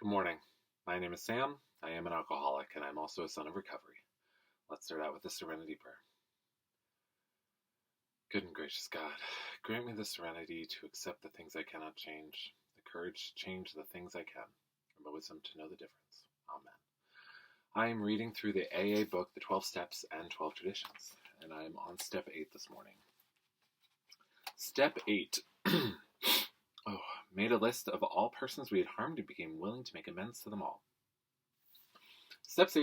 Good morning. My name is Sam. I am an alcoholic, and I'm also a son of recovery. Let's start out with the Serenity Prayer. Good and gracious God, grant me the serenity to accept the things I cannot change, the courage to change the things I can, and the wisdom to know the difference. Amen. I am reading through the AA book, The 12 Steps and 12 Traditions, and I am on Step 8 this morning. Step 8. Made a list of all persons we had harmed and became willing to make amends to them all. Steps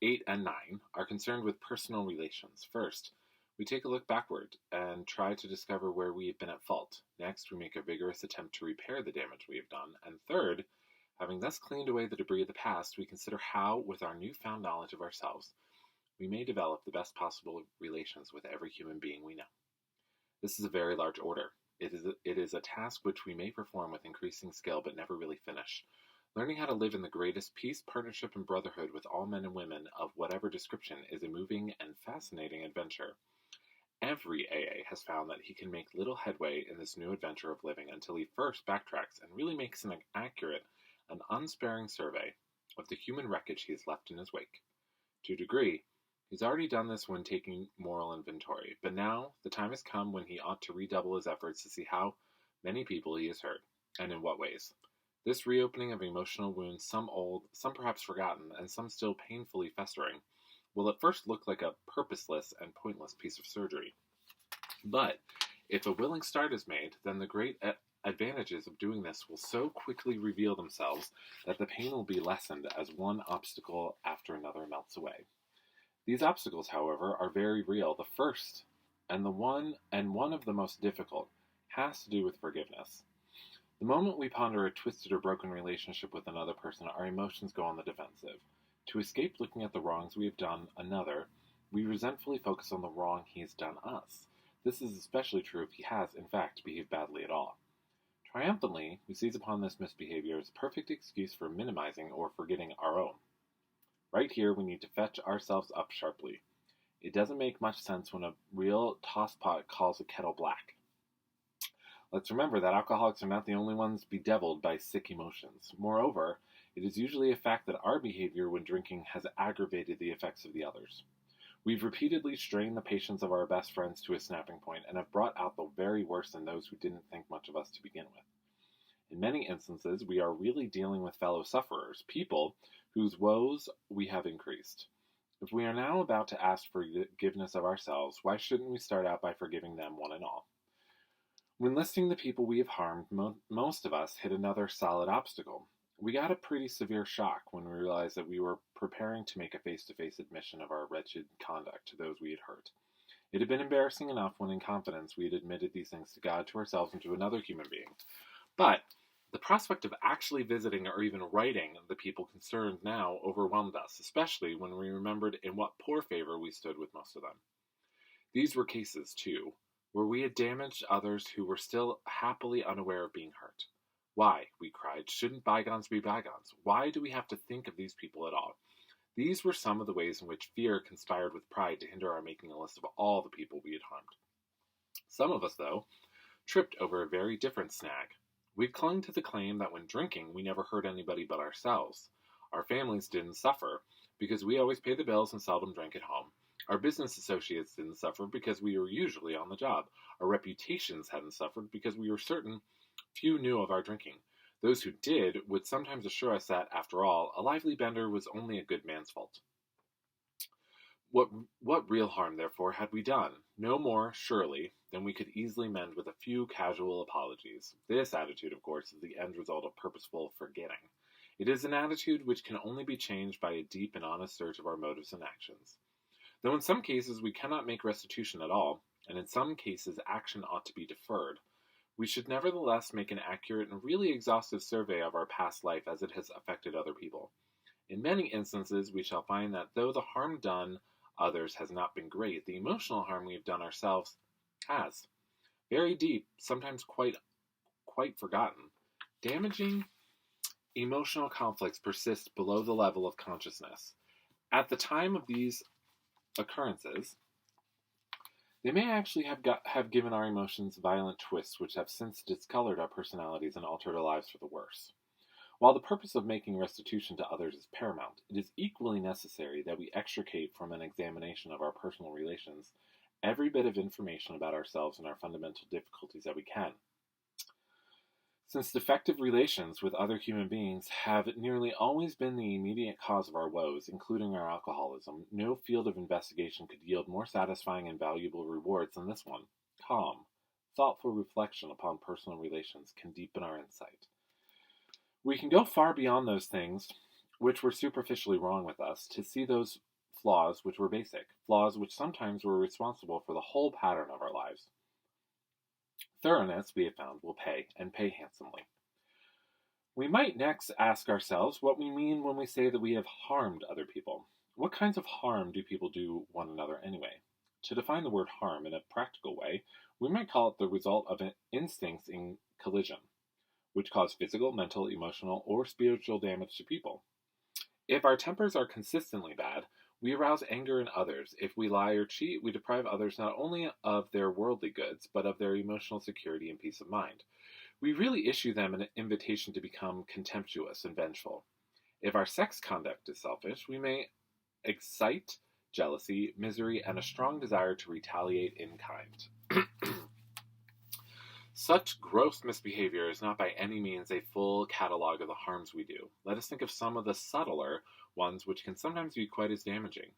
8 and 9 are concerned with personal relations. First, we take a look backward and try to discover where we have been at fault. Next, we make a vigorous attempt to repair the damage we have done. And third, having thus cleaned away the debris of the past, we consider how, with our newfound knowledge of ourselves, we may develop the best possible relations with every human being we know. This is a very large order. It is a task which we may perform with increasing skill but never really finish. Learning how to live in the greatest peace, partnership, and brotherhood with all men and women of whatever description is a moving and fascinating adventure. Every AA has found that he can make little headway in this new adventure of living until he first backtracks and really makes an accurate and unsparing survey of the human wreckage he has left in his wake. To a degree, he's already done this when taking moral inventory, but now the time has come when he ought to redouble his efforts to see how many people he has hurt, and in what ways. This reopening of emotional wounds, some old, some perhaps forgotten, and some still painfully festering, will at first look like a purposeless and pointless piece of surgery. But if a willing start is made, then the great advantages of doing this will so quickly reveal themselves that the pain will be lessened as one obstacle after another melts away. These obstacles, however, are very real. The first, and one of the most difficult, has to do with forgiveness. The moment we ponder a twisted or broken relationship with another person, our emotions go on the defensive. To escape looking at the wrongs we have done another, we resentfully focus on the wrong he has done us. This is especially true if he has, in fact, behaved badly at all. Triumphantly, we seize upon this misbehavior as a perfect excuse for minimizing or forgetting our own. Right here, we need to fetch ourselves up sharply. It doesn't make much sense when a real tosspot calls a kettle black. Let's remember that alcoholics are not the only ones bedeviled by sick emotions. Moreover, it is usually a fact that our behavior when drinking has aggravated the effects of the others. We've repeatedly strained the patience of our best friends to a snapping point and have brought out the very worst in those who didn't think much of us to begin with. In many instances, we are really dealing with fellow sufferers, people whose woes we have increased. If we are now about to ask forgiveness of ourselves, why shouldn't we start out by forgiving them one and all? When listing the people we have harmed, most of us hit another solid obstacle. We got a pretty severe shock when we realized that we were preparing to make a face-to-face admission of our wretched conduct to those we had hurt. It had been embarrassing enough when in confidence we had admitted these things to God, to ourselves, and to another human being. But the prospect of actually visiting or even writing the people concerned now overwhelmed us, especially when we remembered in what poor favor we stood with most of them. These were cases, too, where we had damaged others who were still happily unaware of being hurt. Why, we cried, shouldn't bygones be bygones? Why do we have to think of these people at all? These were some of the ways in which fear conspired with pride to hinder our making a list of all the people we had harmed. Some of us, though, tripped over a very different snag. We clung to the claim that when drinking, we never hurt anybody but ourselves. Our families didn't suffer, because we always paid the bills and seldom drank at home. Our business associates didn't suffer because we were usually on the job. Our reputations hadn't suffered because we were certain few knew of our drinking. Those who did would sometimes assure us that, after all, a lively bender was only a good man's fault. What real harm, therefore, had we done? No more, surely, than we could easily mend with a few casual apologies. This attitude, of course, is the end result of purposeful forgetting. It is an attitude which can only be changed by a deep and honest search of our motives and actions. Though in some cases we cannot make restitution at all, and in some cases action ought to be deferred, we should nevertheless make an accurate and really exhaustive survey of our past life as it has affected other people. In many instances, we shall find that though the harm done others has not been great, the emotional harm we have done ourselves has. Very deep, sometimes quite forgotten. Damaging emotional conflicts persist below the level of consciousness. At the time of these occurrences, they may actually have given our emotions violent twists which have since discolored our personalities and altered our lives for the worse. While the purpose of making restitution to others is paramount, it is equally necessary that we extricate from an examination of our personal relations every bit of information about ourselves and our fundamental difficulties that we can. Since defective relations with other human beings have nearly always been the immediate cause of our woes, including our alcoholism, no field of investigation could yield more satisfying and valuable rewards than this one. Calm, thoughtful reflection upon personal relations can deepen our insight. We can go far beyond those things which were superficially wrong with us to see those flaws which were basic, flaws which sometimes were responsible for the whole pattern of our lives. Thoroughness, we have found, will pay, and pay handsomely. We might next ask ourselves what we mean when we say that we have harmed other people. What kinds of harm do people do one another anyway? To define the word harm in a practical way, we might call it the result of instincts in collision, which cause physical, mental, emotional, or spiritual damage to people. If our tempers are consistently bad, we arouse anger in others. If we lie or cheat, we deprive others not only of their worldly goods, but of their emotional security and peace of mind. We really issue them an invitation to become contemptuous and vengeful. If our sex conduct is selfish, we may excite jealousy, misery, and a strong desire to retaliate in kind. Such gross misbehavior is not by any means a full catalog of the harms we do. Let us think of some of the subtler ones which can sometimes be quite as damaging.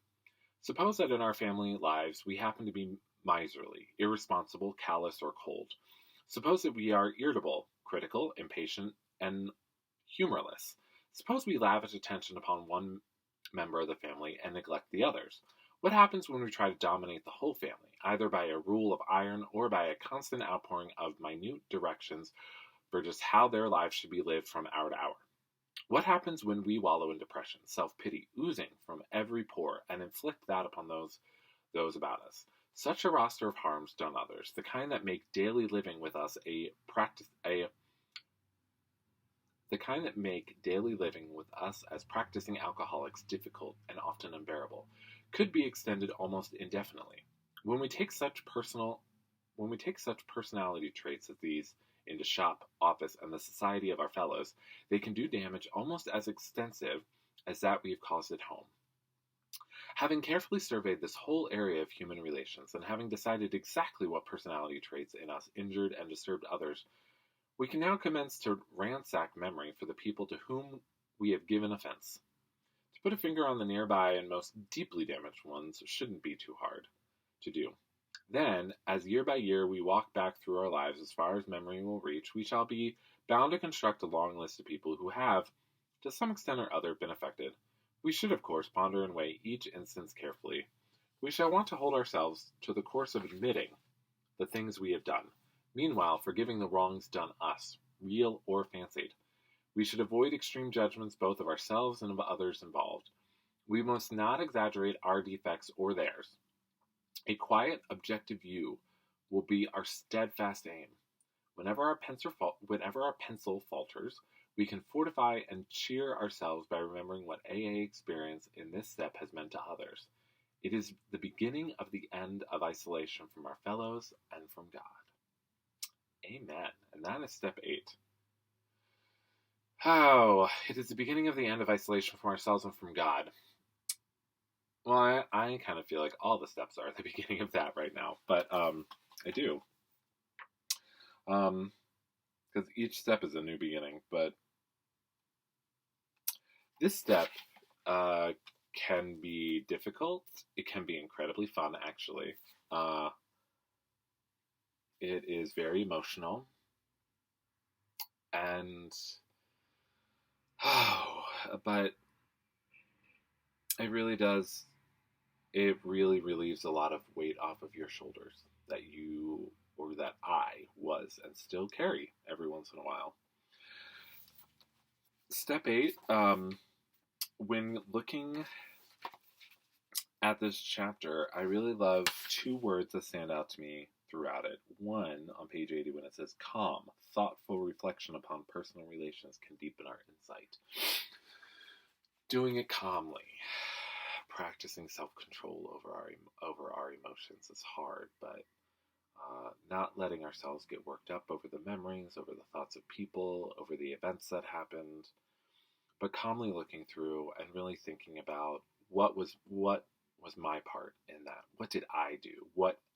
Suppose that in our family lives we happen to be miserly, irresponsible, callous, or cold. Suppose that we are irritable, critical, impatient, and humorless. Suppose we lavish attention upon one member of the family and neglect the others. What happens when we try to dominate the whole family, either by a rule of iron or by a constant outpouring of minute directions for just how their lives should be lived from hour to hour? What happens when we wallow in depression, self-pity oozing from every pore, and inflict that upon those about us? Such a roster of harms done others, the kind that make daily living with us as practicing alcoholics difficult and often unbearable, could be extended almost indefinitely. When we take such personality traits as these into shop, office, and the society of our fellows, they can do damage almost as extensive as that we have caused at home. Having carefully surveyed this whole area of human relations, and having decided exactly what personality traits in us injured and disturbed others, we can now commence to ransack memory for the people to whom we have given offense. To put a finger on the nearby and most deeply damaged ones shouldn't be too hard to do. Then, as year by year we walk back through our lives as far as memory will reach, we shall be bound to construct a long list of people who have, to some extent or other, been affected. We should, of course, ponder and weigh each instance carefully. We shall want to hold ourselves to the course of admitting the things we have done, meanwhile forgiving the wrongs done us, real or fancied. We should avoid extreme judgments both of ourselves and of others involved. We must not exaggerate our defects or theirs. A quiet, objective view will be our steadfast aim. Whenever our pencil falters, we can fortify and cheer ourselves by remembering what AA experience in this step has meant to others. It is the beginning of the end of isolation from our fellows and from God. Amen. And that is step 8. It is the beginning of the end of isolation from ourselves and from God. Well, I kind of feel like all the steps are at the beginning of that right now, but I do. Because each step is a new beginning, but this step can be difficult. It can be incredibly fun, actually. It is very emotional, and but it really does. It really relieves a lot of weight off of your shoulders that you, or that I, was and still carry every once in a while. Step 8, when looking at this chapter, I really love 2 words that stand out to me throughout it. One, on page 80, when it says, calm, thoughtful reflection upon personal relations can deepen our insight. Doing it calmly. Practicing self-control over our emotions is hard, but not letting ourselves get worked up over the memories, over the thoughts of people, over the events that happened. but calmly looking through and really thinking about what was my part in that. What did I do?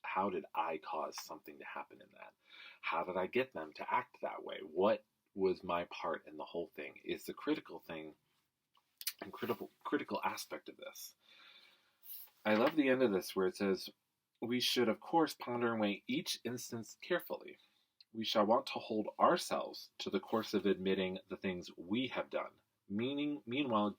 How did I cause something to happen in that? How did I get them to act that way? What was my part in the whole thing is the critical thing and critical aspect of this. I love the end of this where it says, we should of course ponder and weigh each instance carefully. We shall want to hold ourselves to the course of admitting the things we have done, meanwhile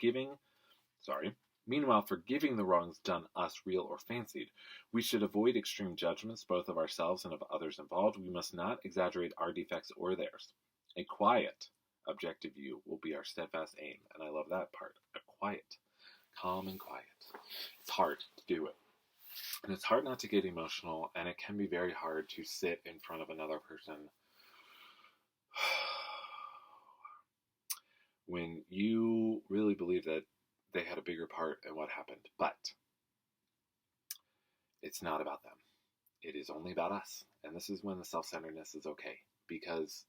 forgiving the wrongs done us, real or fancied. We should avoid extreme judgments both of ourselves and of others involved. We must not exaggerate our defects or theirs. A quiet, objective view will be our steadfast aim. And I love that part. A quiet, calm and quiet. It's hard to do it. And it's hard not to get emotional, and it can be very hard to sit in front of another person when you really believe that they had a bigger part in what happened. But it's not about them. It is only about us. And this is when the self-centeredness is okay. Because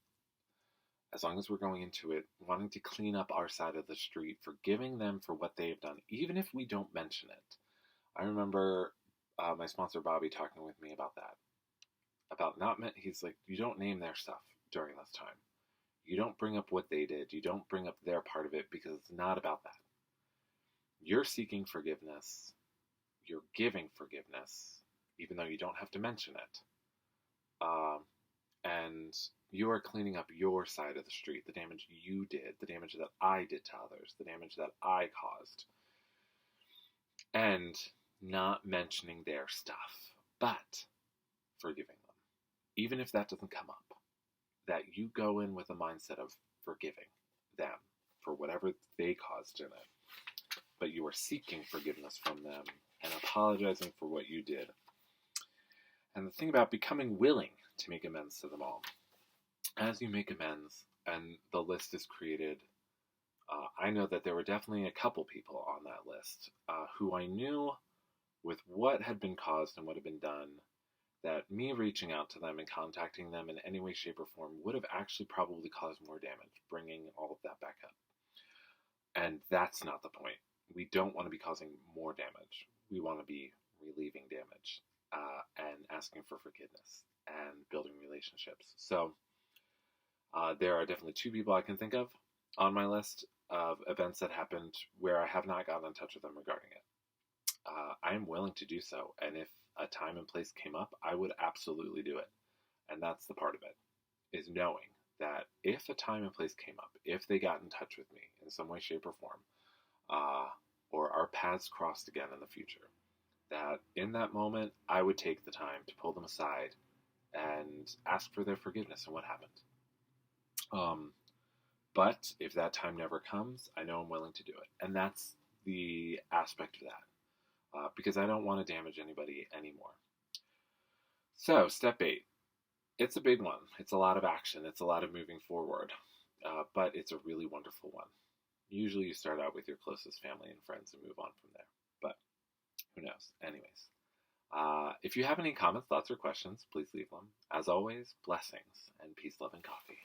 as long as we're going into it, wanting to clean up our side of the street, forgiving them for what they have done, even if we don't mention it. I remember my sponsor Bobby talking with me about that. He's like, you don't name their stuff during this time. You don't bring up what they did. You don't bring up their part of it because it's not about that. You're seeking forgiveness. You're giving forgiveness, even though you don't have to mention it. And you are cleaning up your side of the street, the damage you did, the damage that I did to others, the damage that I caused. And not mentioning their stuff, but forgiving them. Even if that doesn't come up, that you go in with a mindset of forgiving them for whatever they caused in it. But you are seeking forgiveness from them and apologizing for what you did. And the thing about becoming willing to make amends to them all. As you make amends and the list is created, I know that there were definitely a couple people on that list who I knew with what had been caused and what had been done, that me reaching out to them and contacting them in any way, shape, or form would have actually probably caused more damage, bringing all of that back up. And that's not the point. We don't want to be causing more damage. We want to be relieving damage and asking for forgiveness and building relationships. So there are definitely two people I can think of on my list of events that happened where I have not gotten in touch with them regarding it. I am willing to do so, and if a time and place came up, I would absolutely do it. And that's the part of it, is knowing that if a time and place came up, if they got in touch with me in some way, shape, or form, or our paths crossed again in the future, that in that moment, I would take the time to pull them aside and ask for their forgiveness and what happened. But if that time never comes, I know I'm willing to do it. And that's the aspect of that. Because I don't want to damage anybody anymore. So, step 8. It's a big one. It's a lot of action. It's a lot of moving forward. But it's a really wonderful one. Usually you start out with your closest family and friends and move on from there. But who knows? Anyways. If you have any comments, thoughts, or questions, please leave them. As always, blessings and peace, love, and coffee.